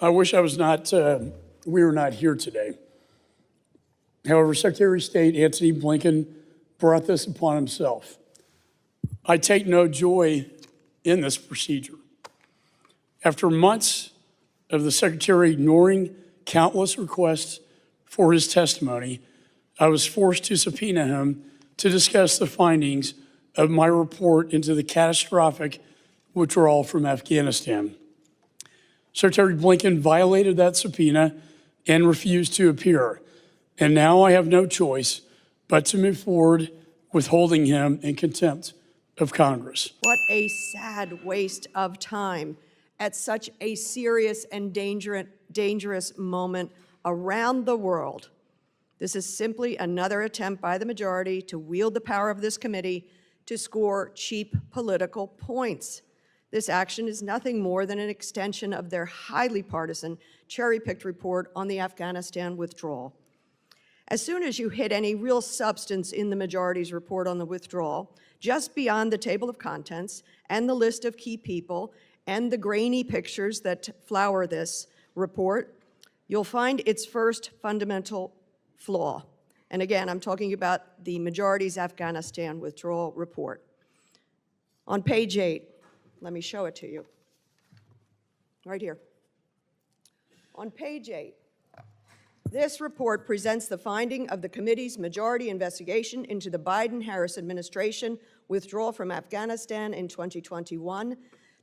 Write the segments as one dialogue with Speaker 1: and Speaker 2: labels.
Speaker 1: I wish I was not, we were not here today. However, Secretary of State Anthony Blinken brought this upon himself. I take no joy in this procedure. After months of the Secretary ignoring countless requests for his testimony, I was forced to subpoena him to discuss the findings of my report into the catastrophic withdrawal from Afghanistan. Secretary Blinken violated that subpoena and refused to appear. And now I have no choice but to move forward with holding him in contempt of Congress.
Speaker 2: What a sad waste of time at such a serious and dangerous moment around the world. This is simply another attempt by the majority to wield the power of this committee to score cheap political points. This action is nothing more than an extension of their highly partisan, cherry-picked report on the Afghanistan withdrawal. As soon as you hit any real substance in the majority's report on the withdrawal, just beyond the table of contents and the list of key people and the grainy pictures that flower this report, you'll find its first fundamental flaw. And again, I'm talking about the majority's Afghanistan withdrawal report. On page 8, let me show it to you, right here. On page 8, this report presents the finding of the committee's majority investigation into the Biden-Harris administration withdrawal from Afghanistan in 2021.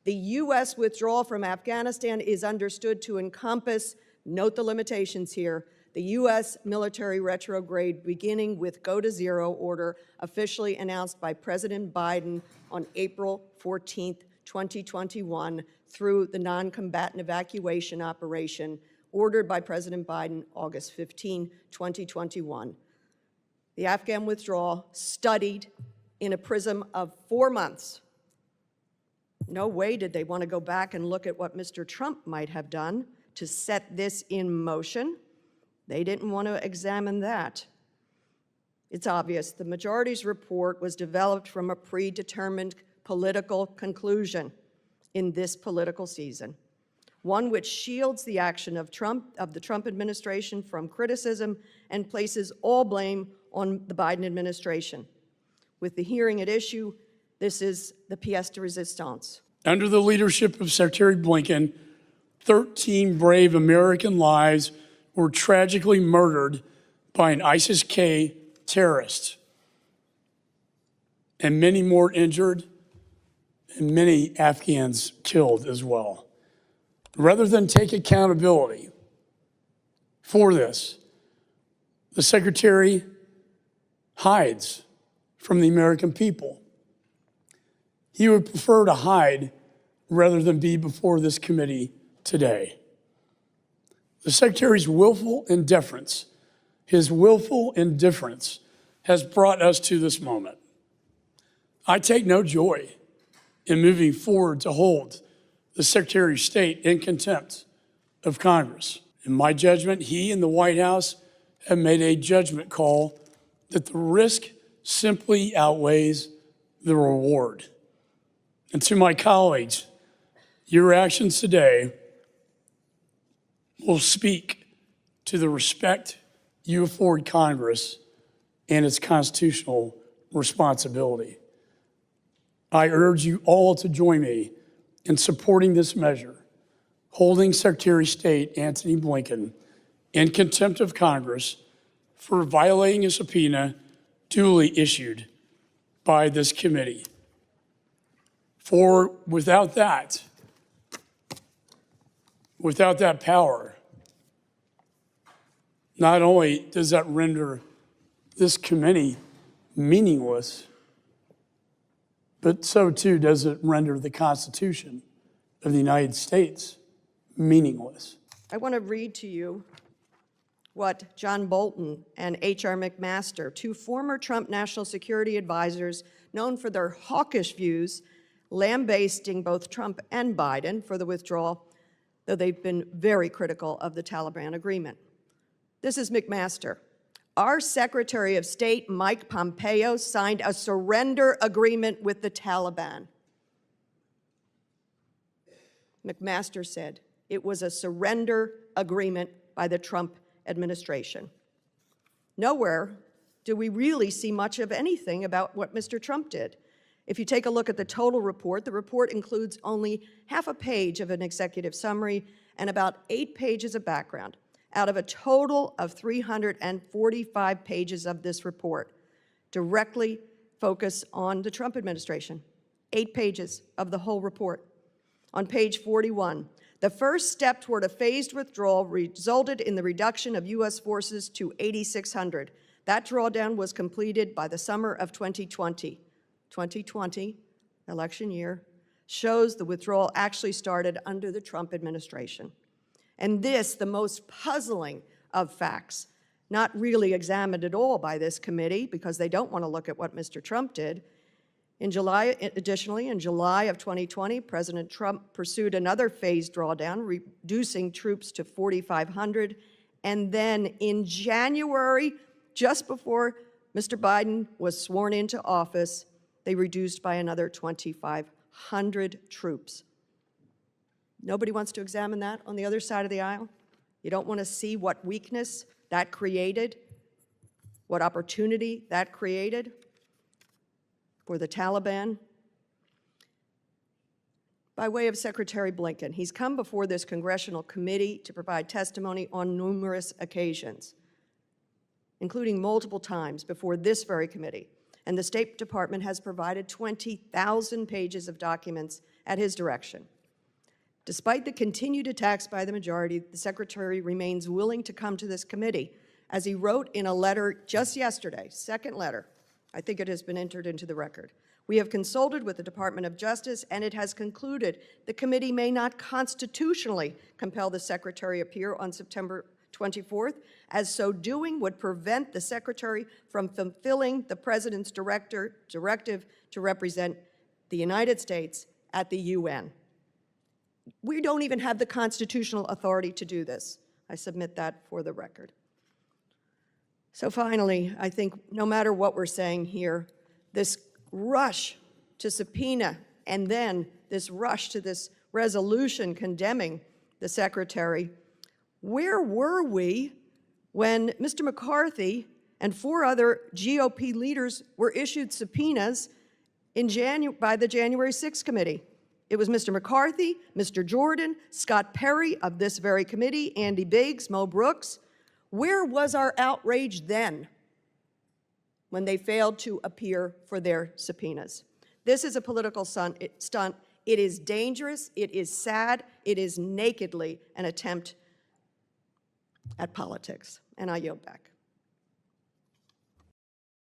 Speaker 2: The U.S. withdrawal from Afghanistan is understood to encompass, note the limitations here, the U.S. military retrograde beginning with go-to-zero order officially announced by President Biden on April 14th, 2021 through the non-combatant evacuation operation ordered by President Biden August 15, 2021. The Afghan withdrawal studied in a prism of 4 months. No way did they want to go back and look at what Mr. Trump might have done to set this in motion. They didn't want to examine that. It's obvious the majority's report was developed from a predetermined political conclusion in this political season, one which shields the action of the Trump administration from criticism and places all blame on the Biden administration. With the hearing at issue, this is the pièce de résistance.
Speaker 1: Under the leadership of Secretary Blinken, 13 brave American lives were tragically murdered by an ISIS-K terrorist, and many more injured, and many Afghans killed as well. Rather than take accountability for this, the Secretary hides from the American people. He would prefer to hide rather than be before this committee today. The Secretary's willful indifference, his willful indifference has brought us to this moment. I take no joy in moving forward to hold the Secretary of State in contempt of Congress. In my judgment, he and the White House have made a judgment call that the risk simply outweighs the reward. And to my colleagues, your actions today will speak to the respect you afford Congress and its constitutional responsibility. I urge you all to join me in supporting this measure, holding Secretary of State Anthony Blinken in contempt of Congress for violating a subpoena duly issued by this committee. For without that power, not only does that render this committee meaningless, but so too does it render the Constitution of the United States meaningless.
Speaker 2: I want to read to you what John Bolton and H.R. McMaster, two former Trump national security advisors known for their hawkish views, lambasting both Trump and Biden for the withdrawal, though they've been very critical of the Taliban agreement. This is McMaster. Our Secretary of State, Mike Pompeo, signed a surrender agreement with the Taliban. McMaster said, It was a surrender agreement by the Trump administration. Nowhere do we really see much of anything about what Mr. Trump did. If you take a look at the total report, the report includes only half a page of an executive summary and about 8 pages of background out of a total of 345 pages of this report directly focus on the Trump administration. 8 pages of the whole report. On page 41, the first step toward a phased withdrawal resulted in the reduction of U.S. forces to 8,600. That drawdown was completed by the summer of 2020. 2020, election year, shows the withdrawal actually started under the Trump administration. And this, the most puzzling of facts, not really examined at all by this committee because they don't want to look at what Mr. Trump did. Additionally, in July of 2020, President Trump pursued another phased drawdown, reducing troops to 4,500. And then in January, just before Mr. Biden was sworn into office, they reduced by another 2,500 troops. Nobody wants to examine that on the other side of the aisle? You don't want to see what weakness that created, what opportunity that created for the Taliban? By way of Secretary Blinken, he's come before this congressional committee to provide testimony on numerous occasions, including multiple times before this very committee. And the State Department has provided 20,000 pages of documents at his direction. Despite the continued attacks by the majority, the Secretary remains willing to come to this committee, as he wrote in a letter just yesterday, second letter. I think it has been entered into the record. We have consulted with the Department of Justice, and it has concluded the committee may not constitutionally compel the Secretary appear on September 24th, as so doing would prevent the Secretary from fulfilling the President's directive to represent the United States at the UN. We don't even have the constitutional authority to do this. I submit that for the record. So finally, I think no matter what we're saying here, this rush to subpoena and then this rush to this resolution condemning the Secretary, where were we when Mr. McCarthy and 4 other GOP leaders were issued subpoenas by the January 6th committee? It was Mr. McCarthy, Mr. Jordan, Scott Perry of this very committee, Andy Biggs, Mo Brooks. Where was our outrage then when they failed to appear for their subpoenas? This is a political stunt. It is dangerous, it is sad, it is nakedly an attempt at politics. And I yield back.